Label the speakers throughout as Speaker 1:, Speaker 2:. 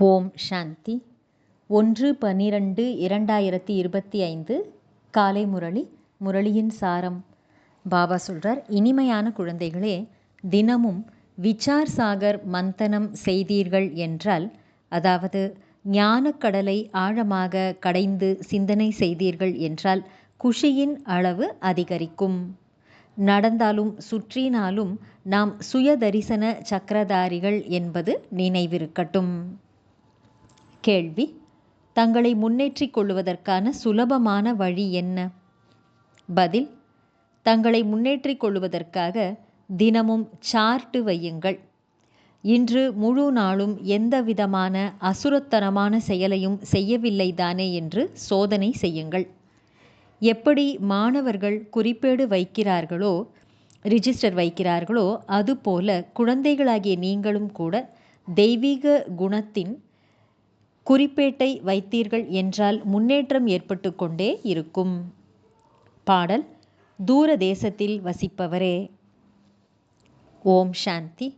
Speaker 1: ஓம் சாந்தி 1/12/2025 காலை முரளி. முரளியின் சாரம். பாபா சொல்றார், இனிமையான குழந்தைகளே, தினமும் விசார் சாகர் மந்தனம் செய்தீர்கள் என்றால், அதாவது ஞானக்கடலை ஆழமாக கடைந்து சிந்தனை செய்தீர்கள் என்றால் குஷியின் அளவு அதிகரிக்கும். நடந்தாலும் சுற்றினாலும் நாம் சுயதரிசன சக்கரதாரிகள் என்பது நினைவிருக்கட்டும். கேள்வி: தங்களை முன்னேற்றிக் கொள்வதற்கான சுலபமான வழி என்ன? பதில்: தங்களை முன்னேற்றிக் கொள்வதற்காக தினமும் சார்ட் வையுங்கள். இன்று முழு நாளும் எந்தவிதமான அசுரத்தனமான செயலையும் செய்யவில்லை தானே என்று சோதனை செய்யுங்கள். எப்படி மாணவர்கள் குறிப்பேடு வைக்கிறார்களோ, ரிஜிஸ்டர் வைக்கிறார்களோ, அதுபோல குழந்தைகளாகிய நீங்களும் கூட தெய்வீக குணத்தின் குறிப்பேட்டை வைத்தீர்கள் என்றால் முன்னேற்றம் ஏற்பட்டு கொண்டே இருக்கும். பாடல்: தூர தேசத்தில் வசிப்பவரே. ஓம் சாந்தி.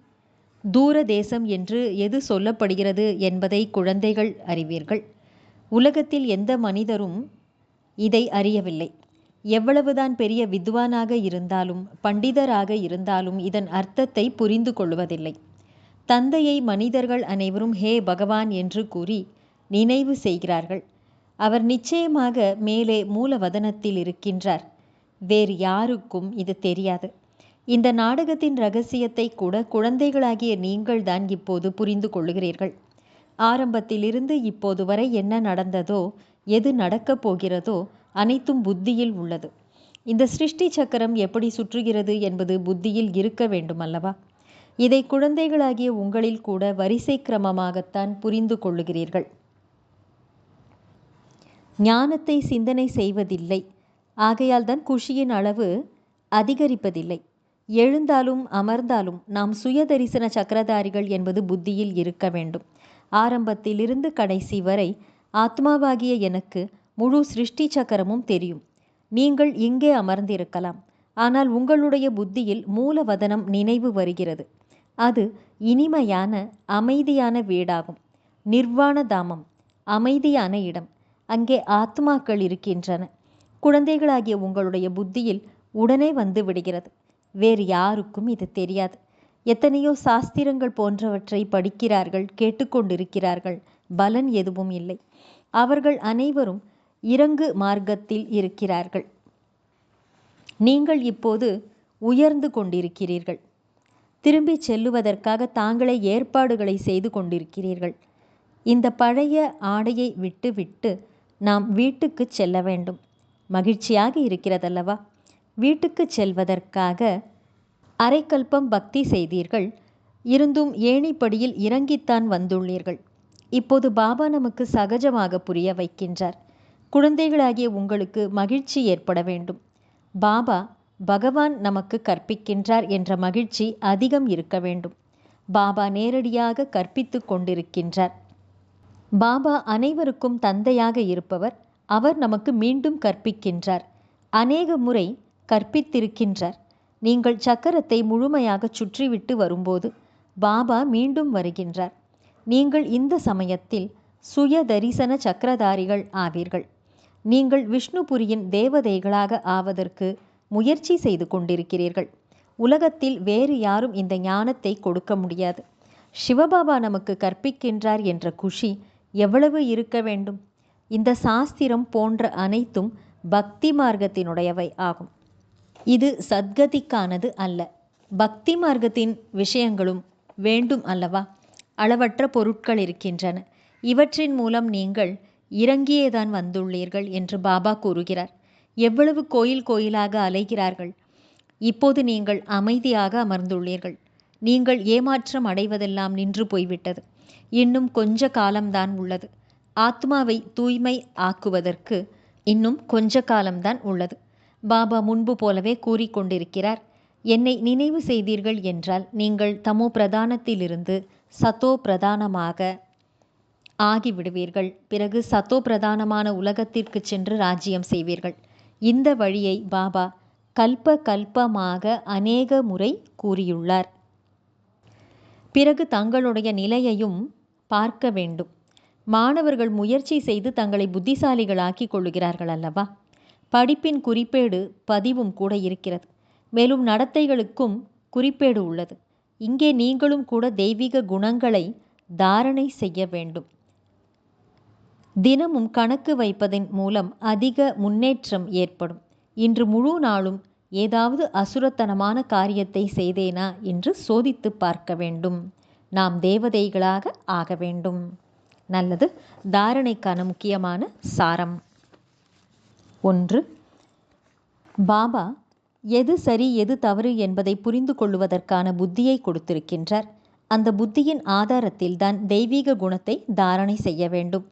Speaker 1: தூர தேசம் என்று எது சொல்லப்படுகிறது என்பதை குழந்தைகள் அறிவீர்கள். உலகத்தில் எந்த மனிதரும் இதை அறியவில்லை. எவ்வளவுதான் பெரிய வித்வானாக இருந்தாலும் பண்டிதராக இருந்தாலும் இதன் அர்த்தத்தை புரிந்து கொள்வதில்லை. தந்தையை மனிதர்கள் அனைவரும் ஹே பகவான் என்று கூறி நினைவு செய்கிறார்கள். அவர் நிச்சயமாக மேலே மூலவதனத்தில் இருக்கின்றார். வேறு யாருக்கும் இது தெரியாது. இந்த நாடகத்தின் ரகசியத்தை கூட குழந்தைகளாகிய நீங்கள்தான் இப்போது புரிந்து கொள்ளுகிறீர்கள். ஆரம்பத்திலிருந்து இப்போது வரை என்ன நடந்ததோ, எது நடக்கப் போகிறதோ அனைத்தும் புத்தியில் உள்ளது. இந்த சிருஷ்டி சக்கரம் எப்படி சுற்றுகிறது என்பது புத்தியில் இருக்க வேண்டும் அல்லவா? இதை குழந்தைகளாகிய உங்களில் கூட வரிசை கிரமமாகத்தான் புரிந்து கொள்ளுகிறீர்கள். ஞானத்தை சிந்தனை செய்வதில்லை. ஆகையால் தான் குஷியின் அளவு அதிகரிப்பதில்லை. எழுந்தாலும் அமர்ந்தாலும் நாம் சுயதரிசன சக்கரதாரிகள் என்பது புத்தியில் இருக்க வேண்டும். ஆரம்பத்திலிருந்து கடைசி வரை ஆத்மாவாகிய எனக்கு முழு சிருஷ்டி சக்கரமும் தெரியும். நீங்கள் இங்கே அமர்ந்திருக்கலாம், ஆனால் உங்களுடைய புத்தியில் மூலவதனம் நினைவு வருகிறது. அது இனிமையான அமைதியான வீடாகும். நிர்வாண தாமம், அமைதியான இடம். அங்கே ஆத்மாக்கள் இருக்கின்றன. குழந்தைகளாகிய உங்களுடைய புத்தியில் உடனே வந்து விடுகிறது. வேறு யாருக்கும் இது தெரியாது. எத்தனையோ சாஸ்திரங்கள் போன்றவற்றை படிக்கிறார்கள், கேட்டுக்கொண்டிருக்கிறார்கள். பலன் எதுவும் இல்லை. அவர்கள் அனைவரும் இறங்கு மார்க்கத்தில் இருக்கிறார்கள். நீங்கள் இப்போது உயர்ந்து கொண்டிருக்கிறீர்கள். திரும்பி செல்லுவதற்காக தாங்களே ஏற்பாடுகளை செய்து கொண்டிருக்கிறீர்கள். இந்த பழைய ஆடையை விட்டு நாம் வீட்டுக்கு செல்ல வேண்டும். மகிழ்ச்சியாக இருக்கிறதல்லவா? வீட்டுக்கு செல்வதற்காக அரைக்கல்பம் பக்தி செய்தீர்கள். இருந்தும் ஏணிப்படியில் இறங்கித்தான் வந்துள்ளீர்கள். இப்போது பாபா நமக்கு சகஜமாக புரிய வைக்கின்றார். குழந்தைகளாகிய உங்களுக்கு மகிழ்ச்சி ஏற்பட வேண்டும். பாபா பகவான் நமக்கு கற்பிக்கின்றார் என்ற மகிழ்ச்சி அதிகம் இருக்க வேண்டும். பாபா நேரடியாக கற்பித்து கொண்டிருக்கின்றார். பாபா அனைவருக்கும் தந்தையாக இருப்பவர். அவர் நமக்கு மீண்டும் கற்பிக்கின்றார். அநேக முறை கற்பித்திருக்கின்றார். நீங்கள் சக்கரத்தை முழுமையாக சுற்றிவிட்டு வரும்போது பாபா மீண்டும் வருகின்றார். நீங்கள் இந்த சமயத்தில் சுய தரிசன சக்கரதாரிகள் ஆவீர்கள். நீங்கள் விஷ்ணுபுரியின் தேவதைகளாக ஆவதற்கு முயற்சி செய்து கொண்டிருக்கிறீர்கள். உலகத்தில் வேறு யாரும் இந்த ஞானத்தை கொடுக்க முடியாது. சிவபாபா நமக்கு கற்பிக்கின்றார் என்ற குஷி எவ்வளவு இருக்க வேண்டும்? இந்த சாஸ்திரம் போன்ற அனைத்தும் பக்தி மார்க்கத்தினுடையவை ஆகும். இது சத்கதிக்கானது அல்ல. பக்தி மார்க்கத்தின் விஷயங்களும் வேண்டும் அல்லவா? அளவற்ற பொருட்கள் இருக்கின்றன. இவற்றின் மூலம் நீங்கள் இறங்கியேதான் வந்துள்ளீர்கள் என்று பாபா கூறுகிறார். எவ்வளவு கோயில் கோயிலாக அலைகிறார்கள். இப்போது நீங்கள் அமைதியாக அமர்ந்துள்ளீர்கள். நீங்கள் ஏமாற்றம் அடைவதெல்லாம் நின்று போய்விட்டது. இன்னும் கொஞ்ச காலம்தான் உள்ளது. ஆத்மாவை தூய்மை ஆக்குவதற்கு இன்னும் கொஞ்ச காலம்தான் உள்ளது. பாபா முன்பு போலவே கூறிக்கொண்டிருக்கிறார். என்னை நினைவு செய்தீர்கள் என்றால் நீங்கள் தமோ பிரதானத்திலிருந்து சத்தோ பிரதானமாக ஆகிவிடுவீர்கள். பிறகு சத்தோ பிரதானமான உலகத்திற்கு சென்று ராஜ்யம் செய்வீர்கள். இந்த வழியை பாபா கல்பமாக அநேக முறை கூறியுள்ளார். பிறகு தங்களுடைய நிலையையும் பார்க்க வேண்டும். மாணவர்கள் முயற்சி செய்து தங்களை புத்திசாலிகளாக்கிக் கொள்ளுகிறார்கள் அல்லவா? படிப்பின் குறிப்பேடு பதிவும் கூட இருக்கிறது. மேலும் நடத்தைகளுக்கும் குறிப்பேடு உள்ளது. இங்கே நீங்களும் கூட தெய்வீக குணங்களை தாரணை செய்ய வேண்டும். தினமும் கணக்கு வைப்பதன் மூலம் அதிக முன்னேற்றம் ஏற்படும். இன்று முழு நாளும் ஏதாவது அசுரத்தனமான காரியத்தை செய்தேனா என்று சோதித்து பார்க்க வேண்டும். நாம் தேவதைகளாக ஆக வேண்டும். நல்லது. தாரணைக்கான முக்கியமான சாரம். 1. பாபா எது சரி எது தவறு என்பதை புரிந்து கொள்வதற்கான புத்தியை கொடுத்திருக்கின்றார். அந்த புத்தியின் ஆதாரத்தில் தான் தெய்வீக குணத்தை தாரணை செய்ய வேண்டும்.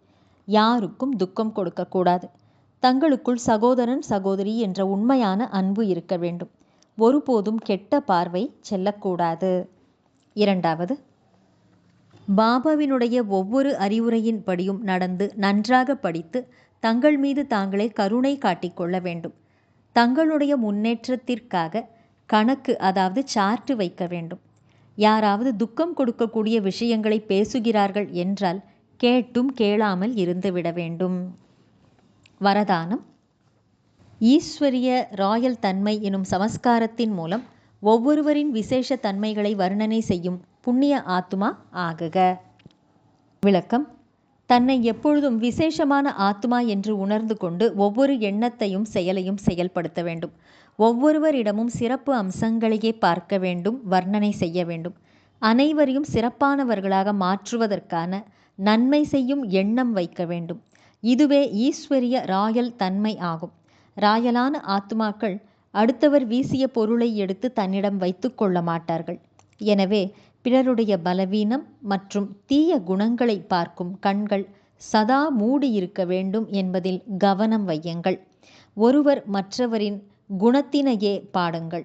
Speaker 1: யாருக்கும் துக்கம் கொடுக்கக்கூடாது. தங்களுக்குள் சகோதரன் சகோதரி என்ற உண்மையான அன்பு இருக்க வேண்டும். ஒருபோதும் கெட்ட பார்வை செல்லக்கூடாது. 2. பாபாவினுடைய ஒவ்வொரு அறிவுரையின் படியும் நடந்து நன்றாக படித்து தங்கள் மீது தாங்களே கருணை காட்டிக்கொள்ள வேண்டும். தங்களுடைய முன்னேற்றத்திற்காக கணக்கு, அதாவது சார்ட்டு வைக்க வேண்டும். யாராவது துக்கம் கொடுக்கக்கூடிய விஷயங்களை பேசுகிறார்கள் என்றால் கேட்டும் கேளாமல் இருந்துவிட வேண்டும். வரதானம். ஈஸ்வரிய ராயல் தன்மை எனும் சமஸ்காரத்தின் மூலம் ஒவ்வொருவரின் விசேஷ தன்மைகளை வர்ணனை செய்யும் புண்ணிய ஆத்மா ஆகுக. விளக்கம். தன்னை எப்பொழுதும் விசேஷமான ஆத்மா என்று உணர்ந்து கொண்டு ஒவ்வொரு எண்ணத்தையும் செயலையும் செயல்படுத்த வேண்டும். ஒவ்வொருவரிடமும் சிறப்பு அம்சங்களையே பார்க்க வேண்டும், வர்ணனை செய்ய வேண்டும். அனைவரையும் சிறப்பானவர்களாக மாற்றுவதற்கான நன்மை செய்யும் எண்ணம் வைக்க வேண்டும். இதுவே ஈஸ்வரிய ராயல் தன்மை ஆகும். ராயலான ஆத்மாக்கள் அடுத்தவர் வீசிய பொருளை எடுத்து தன்னிடம் வைத்து கொள்ள மாட்டார்கள். எனவே பிறருடைய பலவீனம் மற்றும் தீய குணங்களை பார்க்கும் கண்கள் சதா மூடியிருக்க வேண்டும் என்பதில் கவனம் வையுங்கள். ஒருவர் மற்றவரின் குணத்தினையே பாடுங்கள்.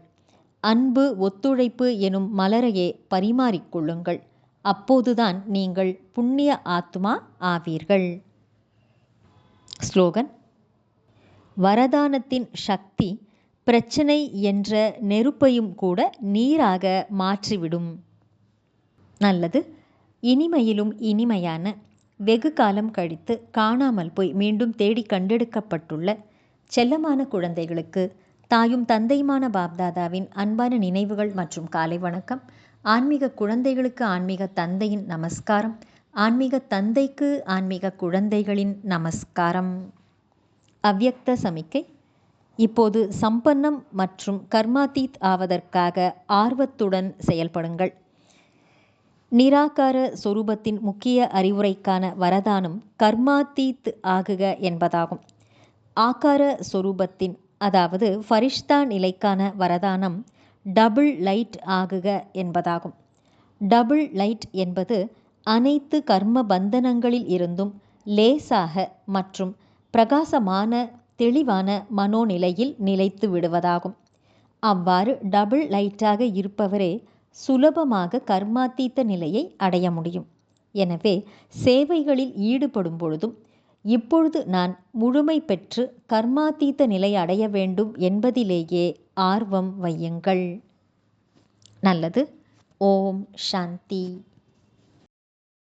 Speaker 1: அன்பு, ஒத்துழைப்பு எனும் மலரையே பரிமாறிக்கொள்ளுங்கள். அப்போதுதான் நீங்கள் புண்ணிய ஆத்மா ஆவீர்கள். ஸ்லோகன். வரதானத்தின் சக்தி பிரச்சனை என்ற நெருப்பையும் கூட நீராக மாற்றிவிடும். நல்லது. இனிமையிலும் இனிமையான, வெகு காலம் கழித்து காணாமல் போய் மீண்டும் தேடி கண்டெடுக்கப்பட்டுள்ள செல்லமான குழந்தைகளுக்கு தாயும் தந்தையுமான பாப்தாதாவின் அன்பான நினைவுகள் மற்றும் காலை வணக்கம். ஆன்மீக குழந்தைகளுக்கு ஆன்மீக தந்தையின் நமஸ்காரம். ஆன்மீக தந்தைக்கு ஆன்மீக குழந்தைகளின் நமஸ்காரம். அவ்யக்த சமிக்கை. இப்போது சம்பன்னம் மற்றும் கர்மாதீத் ஆவதற்காக ஆர்வத்துடன் செயல்படுங்கள். நிராகார சொரூபத்தின் முக்கிய அறிவுரைக்கான வரதானம் கர்மாதீத் ஆகுக என்பதாகும். ஆகார சொரூபத்தின், அதாவது ஃபரிஷ்தா நிலைக்கான வரதானம் டபுள் லைட் ஆகுக என்பதாகும். டபுள் லைட் என்பது அனைத்து கர்ம பந்தனங்களில் இருந்தும் லேசாக மற்றும் பிரகாசமான தெளிவான மனோநிலையில் நிலைத்து விடுவதாகும். அவ்வாறு டபுள் லைட்டாக இருப்பவரே சுலபமாக கர்மாத்தீத்த நிலையை அடைய முடியும். எனவே சேவைகளில் ஈடுபடும் பொழுதும் இப்பொழுது நான் முழுமை பெற்று கர்மாத்தீத்த நிலை அடைய வேண்டும் என்பதிலேயே ஆர்வம் வையுங்கள். நல்லது. ஓம் சாந்தி.